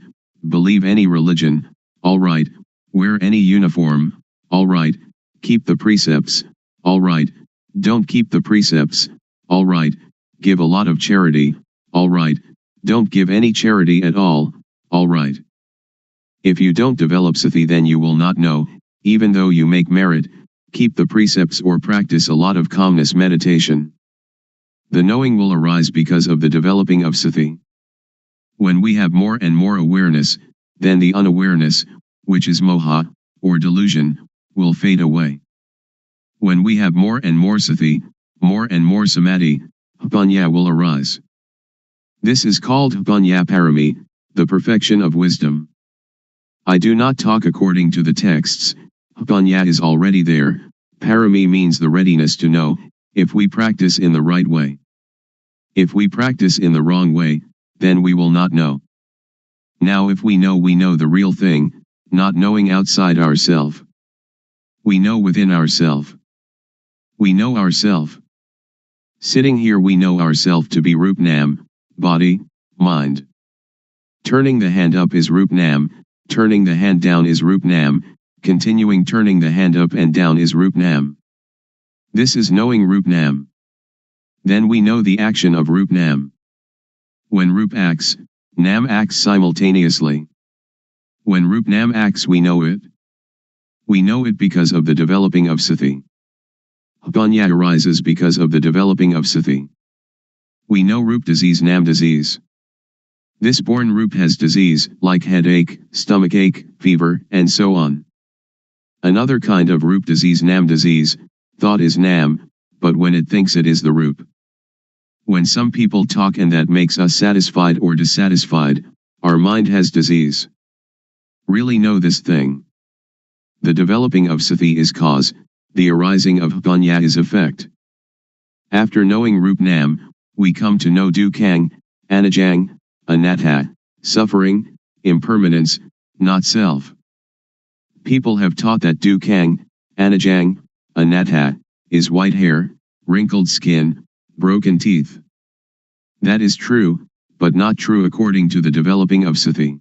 believe any religion, all right, wear any uniform, all right, keep the precepts, all right, don't keep the precepts, all right, give a lot of charity, all right, don't give any charity at all right. If you don't develop sati, then you will not know, even though you make merit, keep the precepts or practice a lot of calmness meditation. The knowing will arise because of the developing of sati. When we have more and more awareness, then the unawareness, which is moha, or delusion, will fade away. When we have more and more sati, more and more samadhi, panya will arise. This is called panya parami, the perfection of wisdom. I do not talk according to the texts. Panya is already there. Parami means the readiness to know, if we practice in the right way. If we practice in the wrong way, then we will not know. Now if we know the real thing, not knowing outside ourself. We know within ourself. We know ourself. Sitting here we know ourself to be Rupnam, body, mind. Turning the hand up is Rupnam, turning the hand down is Rupnam, continuing turning the hand up and down is Rupnam. This is knowing Rupnam. Then we know the action of Rupnam. When Rup acts, Nam acts simultaneously. When Rupnam acts we know it. We know it because of the developing of sati. Panya arises because of the developing of sati. We know Rup disease, Nam disease. This born Rup has disease, like headache, stomachache, fever, and so on. Another kind of Rup disease, Nam disease, thought is Nam, but when it thinks it is the Rup. When some people talk and that makes us satisfied or dissatisfied, our mind has disease. Really know this thing. The developing of sati is cause, the arising of panya is effect. After knowing Rupnam, we come to know dukkang, anajang, anatta, suffering, impermanence, not self. People have taught that dukkang, anajang, anatta, is white hair, wrinkled skin, broken teeth. That is true, but not true according to the developing of sati.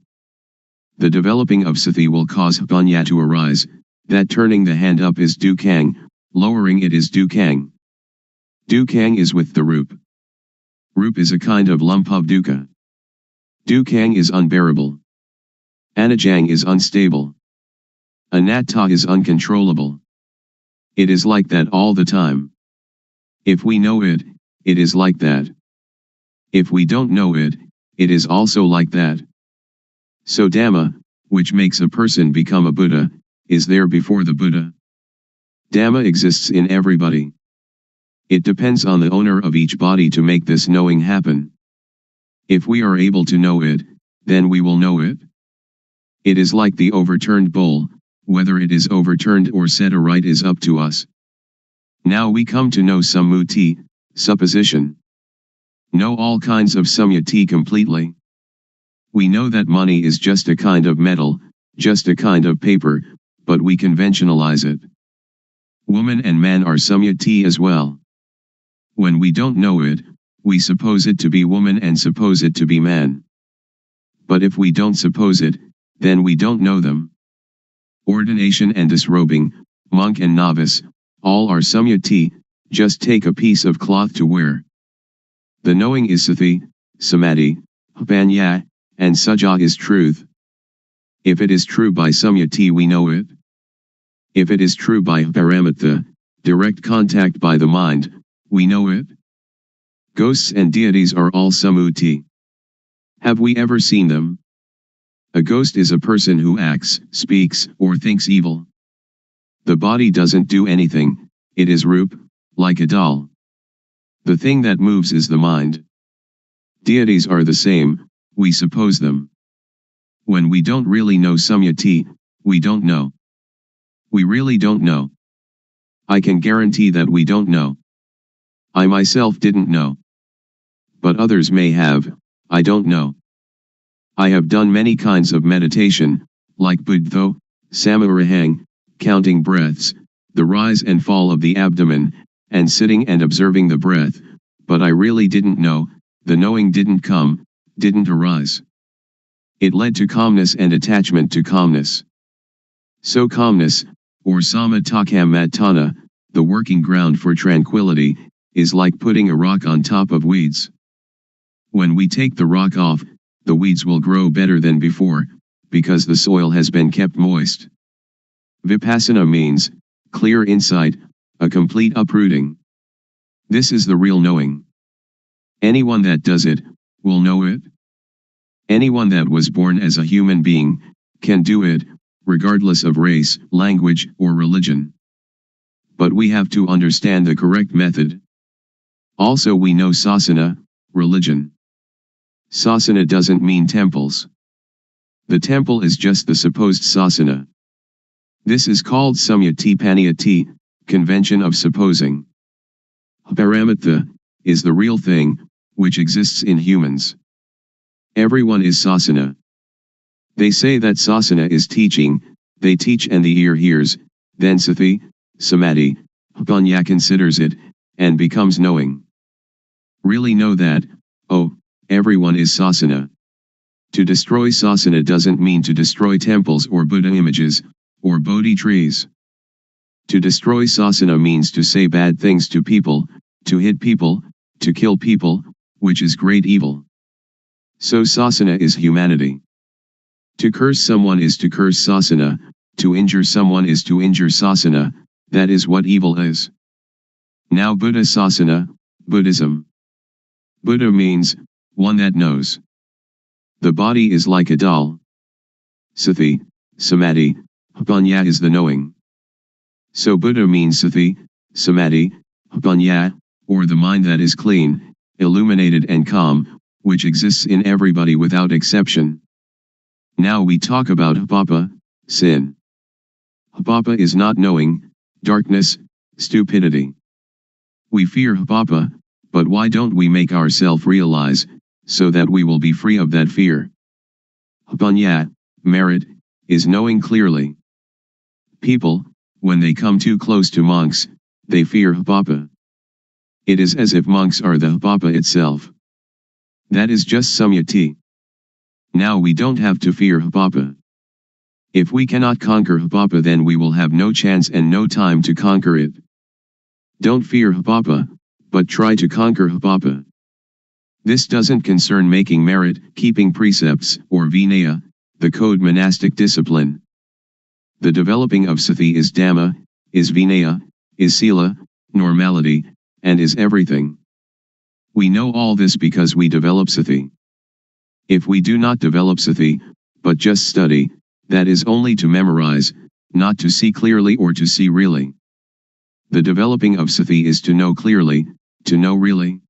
The developing of sati will cause panya to arise, that turning the hand up is dukkang, lowering it is dukkang. Dukkang is with the Rup. Rup is a kind of lump of dukkha. Dukkang is unbearable. Anajang is unstable. Anatta is uncontrollable. It is like that all the time. If we know it, it is like that. If we don't know it, it is also like that. So Dhamma, which makes a person become a Buddha, is there before the Buddha. Dhamma exists in everybody. It depends on the owner of each body to make this knowing happen. If we are able to know it, then we will know it. It is like the overturned bowl, whether it is overturned or set aright is up to us. Now we come to know sammuti, supposition. Know all kinds of samyati completely. We know that money is just a kind of metal, just a kind of paper, but we conventionalize it. Woman and man are samyati as well. When we don't know it, we suppose it to be woman and suppose it to be man. But if we don't suppose it, then we don't know them. Ordination and disrobing, monk and novice, all are samyati, just take a piece of cloth to wear. The knowing is sati, samadhi, panya, and saja is truth. If it is true by samyati we know it. If it is true by paramatha, direct contact by the mind, we know it. Ghosts and deities are all sammuti. Have we ever seen them? A ghost is a person who acts, speaks, or thinks evil. The body doesn't do anything, it is Rup, like a doll. The thing that moves is the mind. Deities are the same, we suppose them. When we don't really know Samyati, we don't know. We really don't know. I can guarantee that we don't know. I myself didn't know. But others may have, I don't know. I have done many kinds of meditation, like Buddho, Samarahang, counting breaths, the rise and fall of the abdomen, and sitting and observing the breath, but I really didn't know, the knowing didn't come, didn't arise. It led to calmness and attachment to calmness. So calmness, or samatthana, the working ground for tranquility, is like putting a rock on top of weeds. When we take the rock off, the weeds will grow better than before, because the soil has been kept moist. Vipassana means clear insight, a complete uprooting. This is the real knowing. Anyone that does it, will know it. Anyone that was born as a human being, can do it, regardless of race, language, or religion. But we have to understand the correct method. Also we know sasana, religion. Sasana doesn't mean temples. The temple is just the supposed sasana. This is called samyati paniyati, convention of supposing. Paramatha is the real thing, which exists in humans. Everyone is sasana. They say that sasana is teaching, they teach and the ear hears, then sati, samadhi, panya considers it, and becomes knowing. Really know that, oh, everyone is sasana. To destroy sasana doesn't mean to destroy temples or Buddha images, or Bodhi trees. To destroy sasana means to say bad things to people, to hit people, to kill people, which is great evil. So sasana is humanity. To curse someone is to curse sasana, to injure someone is to injure sasana, that is what evil is. Now Buddha sasana, Buddhism. Buddha means, one that knows. The body is like a doll. Sati, samadhi, panya is the knowing. So Buddha means sati, samadhi, panya, or the mind that is clean, illuminated and calm, which exists in everybody without exception. Now we talk about papa, sin. Papa is not knowing, darkness, stupidity. We fear papa, but why don't we make ourselves realize, so that we will be free of that fear? Panya, merit, is knowing clearly. People, when they come too close to monks, they fear papa. It is as if monks are the papa itself. That is just samyati. Now we don't have to fear papa. If we cannot conquer papa, then we will have no chance and no time to conquer it. Don't fear papa, but try to conquer papa. This doesn't concern making merit, keeping precepts, or vinaya, the code monastic discipline. The developing of sati is dhamma, is vinaya, is sila, normality, and is everything. We know all this because we develop sati. If we do not develop sati, but just study, that is only to memorize, not to see clearly or to see really. The developing of sati is to know clearly, to know really.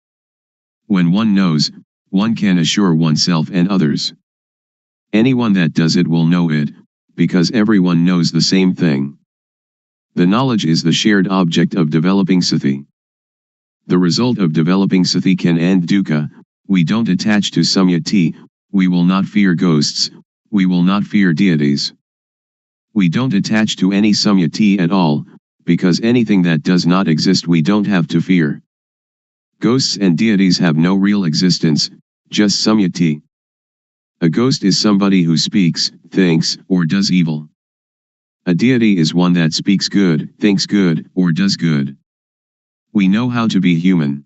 When one knows, one can assure oneself and others. Anyone that does it will know it, because everyone knows the same thing. The knowledge is the shared object of developing sati. The result of developing sati can end dukkha. We don't attach to samyati, we will not fear ghosts, we will not fear deities. We don't attach to any samyati at all, because anything that does not exist we don't have to fear. Ghosts and deities have no real existence, just samyati. A ghost is somebody who speaks, thinks, or does evil. A deity is one that speaks good, thinks good, or does good. We know how to be human.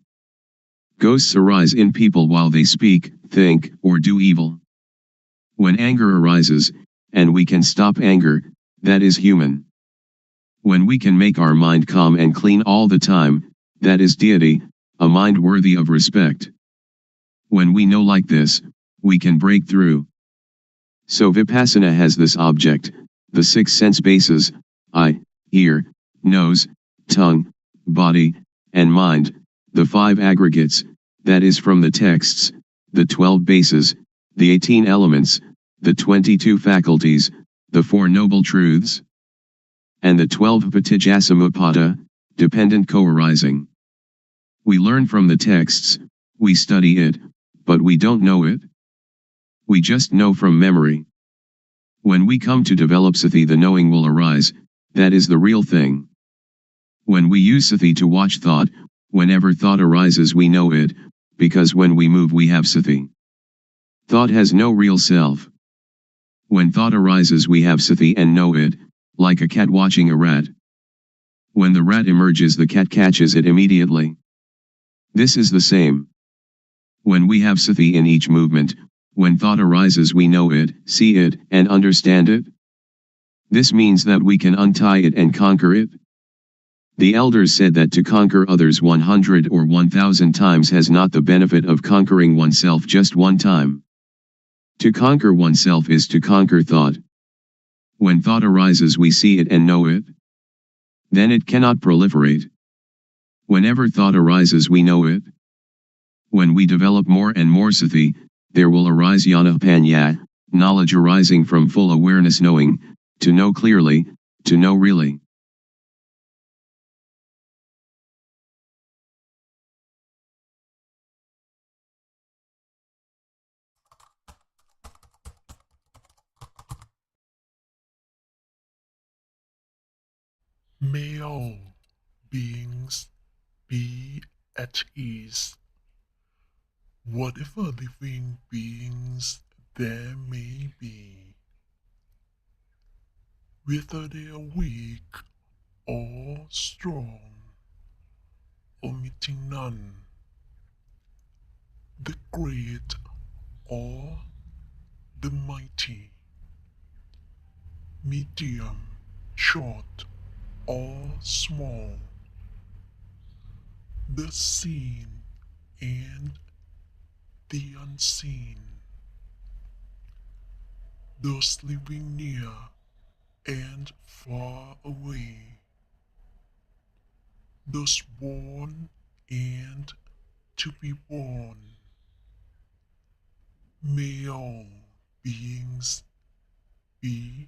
Ghosts arise in people while they speak, think, or do evil. When anger arises, and we can stop anger, that is human. When we can make our mind calm and clean all the time, that is deity, a mind worthy of respect. When we know like this, we can break through. So Vipassana has this object, the 6 sense bases, eye, ear, nose, tongue, body, and mind, the 5 aggregates, that is from the texts, the 12 bases, the 18 elements, the 22 faculties, the Four Noble Truths, and the 12 Patijjasamuppada, dependent co-arising. We learn from the texts, we study it, but we don't know it. We just know from memory. When we come to develop sati, the knowing will arise, that is the real thing. When we use sati to watch thought, whenever thought arises we know it, because when we move we have sati. Thought has no real self. When thought arises we have sati and know it, like a cat watching a rat. When the rat emerges the cat catches it immediately. This is the same. When we have sati in each movement, when thought arises we know it, see it, and understand it. This means that we can untie it and conquer it. The elders said that to conquer others 100 or 1000 times has not the benefit of conquering oneself just one time. To conquer oneself is to conquer thought. When thought arises we see it and know it. Then it cannot proliferate. Whenever thought arises we know it. When we develop more and more sati, there will arise jnana-panya, knowledge arising from full awareness, knowing, to know clearly, to know really. May all beings be at ease. Whatever living beings there may be, whether they are weak or strong, omitting none, the great or the mighty, medium, short or small, the seen and the unseen, those living near and far away, those born and to be born. May all beings be